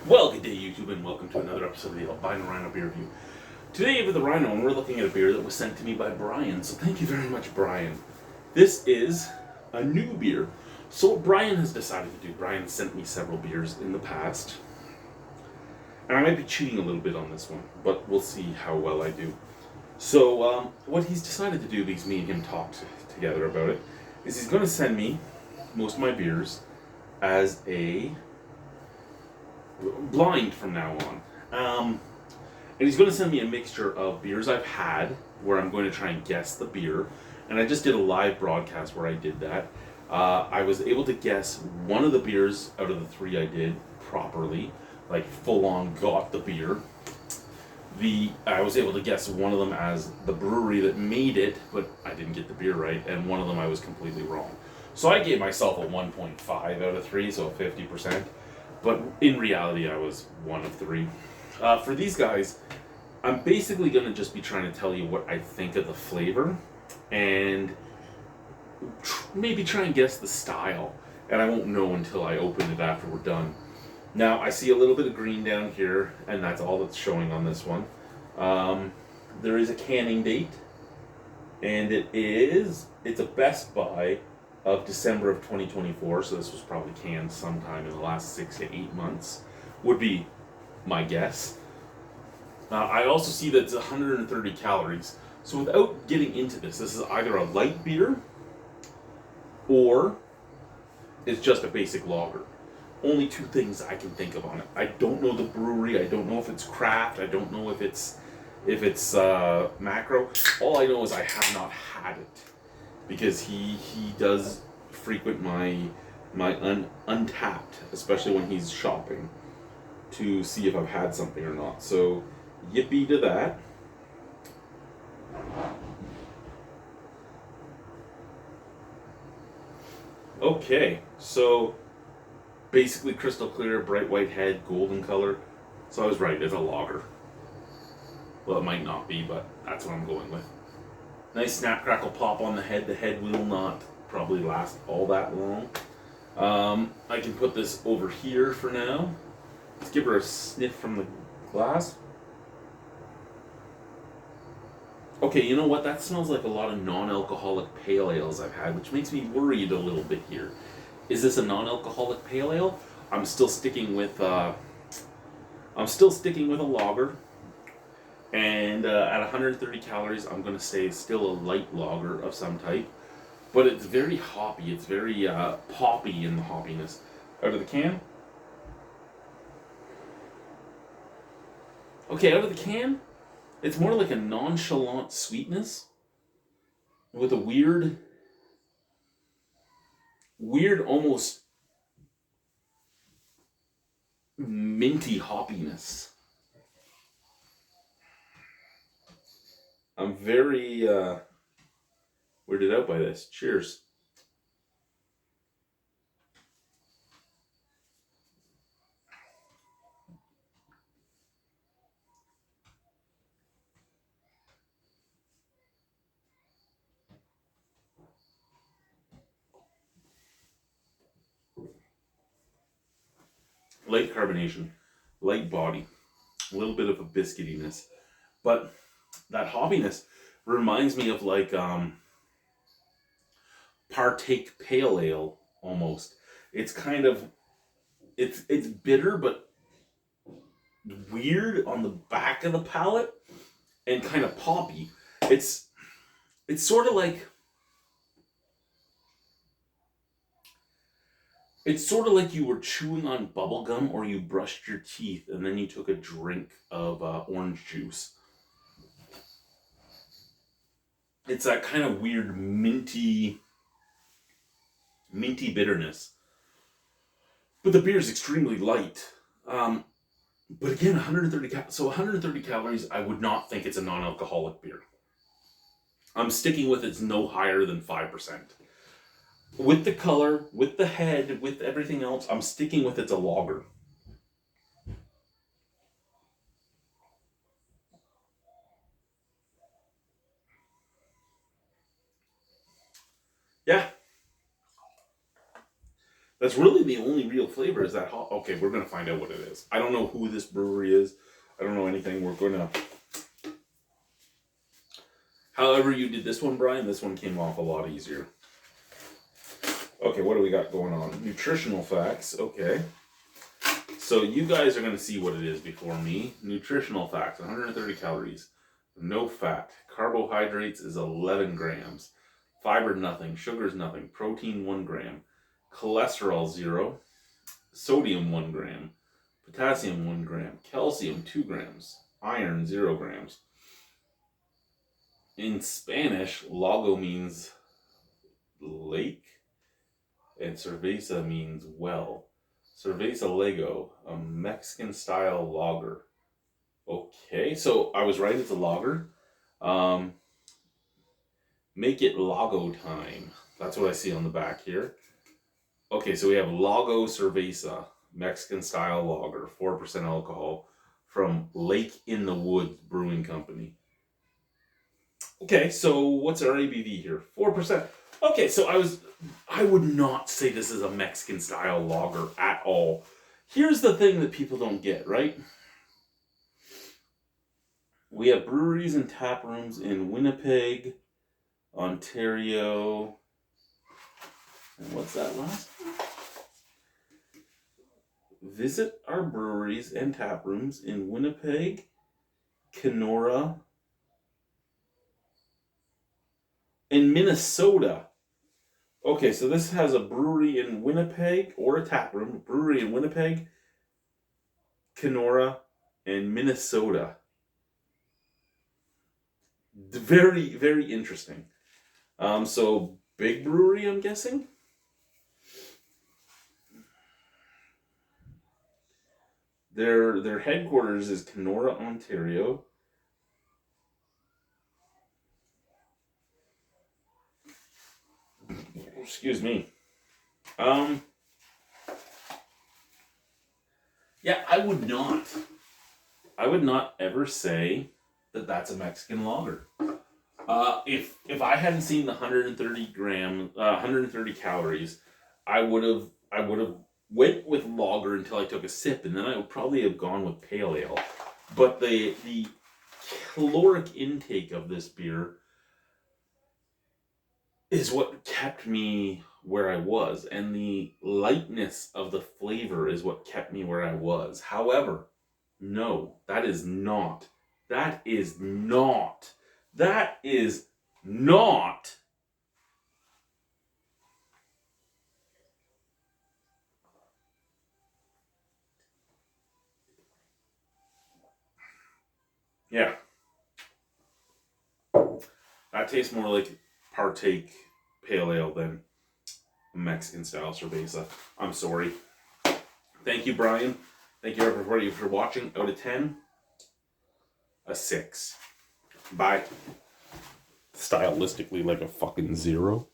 Well, good day, YouTube, and welcome to another episode of the Albino Rhino Beer Review. Today, with the Rhino, and we're looking at a beer that was sent to me by Brian, so thank you very much, Brian. This is a new beer. So what Brian has decided to do, Brian sent me several beers in the past, and I might be cheating a little bit on this one, but we'll see how well I do. So, what he's decided to do, because me and him talked together about it, is he's going to send me most of my beers as a blind from now on. And he's going to send me a mixture of beers I've had, where I'm going to try and guess the beer. And I just did a live broadcast where I did that. I was able to guess one of the beers out of the three I did properly, like full on got the beer. I was able to guess one of them as the brewery that made it, but I didn't get the beer right, and one of them I was completely wrong. So I gave myself a 1.5 out of 3, so 50%. But in reality, I was one of three. For these guys, I'm basically going to just be trying to tell you what I think of the flavor and maybe try and guess the style. And I won't know until I open it after we're done. Now, I see a little bit of green down here, and that's all that's showing on this one. There is a canning date, and it's a Best Buy of December of 2024, so this was probably canned sometime in the last 6 to 8 months, would be my guess. I also see that it's 130 calories, so without getting into this is either a light beer or it's just a basic lager. Only two things I can think of on it. I don't know the brewery, I don't know if it's craft, I don't know if it's macro. All I know is I have not had it, because he does frequent my Untapped, especially when he's shopping, to see if I've had something or not. So yippee to that. Okay, so basically crystal clear, bright white head, golden color. So I was right, it's a lager. Well, it might not be, but that's what I'm going with. Nice snap, crackle, pop on the head. The head will not probably last all that long. I can put this over here for now. Let's give her a sniff from the glass. Okay, you know what? That smells like a lot of non-alcoholic pale ales I've had, which makes me worried a little bit here. Is this a non-alcoholic pale ale? I'm still sticking with a lager. And at 130 calories, I'm going to say it's still a light lager of some type. But it's very hoppy. It's very poppy in the hoppiness. Out of the can. Okay, out of the can, it's more like a nonchalant sweetness with a weird almost minty hoppiness. I'm very weirded out by this. Cheers. Light carbonation, light body, a little bit of a biscuitiness, but that hoppiness reminds me of like Partake Pale Ale almost. It's kind of it's bitter but weird on the back of the palate and kind of poppy. It's sort of like you were chewing on bubble gum, or you brushed your teeth and then you took a drink of orange juice. It's that kind of weird minty bitterness. But the beer is extremely light. But again, 130 calories, I would not think it's a non-alcoholic beer. I'm sticking with it's no higher than 5%. With the color, with the head, with everything else, I'm sticking with it's a lager. Yeah. That's really the only real flavor is that hot. Okay, we're going to find out what it is. I don't know who this brewery is. I don't know anything. We're going to... However you did this one, Brian, this one came off a lot easier. Okay, what do we got going on? Nutritional facts. Okay. So you guys are going to see what it is before me. Nutritional facts. 130 calories. No fat. Carbohydrates is 11 grams. Fiber, nothing. Sugar is nothing. Protein, 1 gram. Cholesterol, 0. Sodium, 1 gram. Potassium, 1 gram. Calcium, 2 grams. Iron, 0 grams. In Spanish, lago means lake, and cerveza means well. Cerveza lago, a Mexican-style lager. Okay, so I was right, it's a lager. Make it lago time. That's what I see on the back here. Okay, so we have Lago Cerveza, Mexican-style lager, 4% alcohol, from Lake in the Woods Brewing Company. Okay, so what's our ABV here? 4%. Okay, so I would not say this is a Mexican-style lager at all. Here's the thing that people don't get, right? We have breweries and tap rooms in Winnipeg, Ontario. And what's that last one? Visit our breweries and tap rooms in Winnipeg, Kenora, and Minnesota. Okay, so this has a brewery in Winnipeg, or a tap room, a brewery in Winnipeg, Kenora, and Minnesota. Very, very interesting. So big brewery, I'm guessing. Their headquarters is Kenora, Ontario. Excuse me. Yeah, I would not ever say that that's a Mexican lager. If I hadn't seen the 130 calories, I would have went with lager until I took a sip, and then I would probably have gone with pale ale. But the caloric intake of this beer is what kept me where I was, and the lightness of the flavor is what kept me where I was. However, no, that is not. Yeah. That tastes more like partake pale ale than Mexican style cerveza. I'm sorry. Thank you, Brian. Thank you, everybody, for watching. Out of 10, a 6. Bye. Stylistically, like a fucking 0.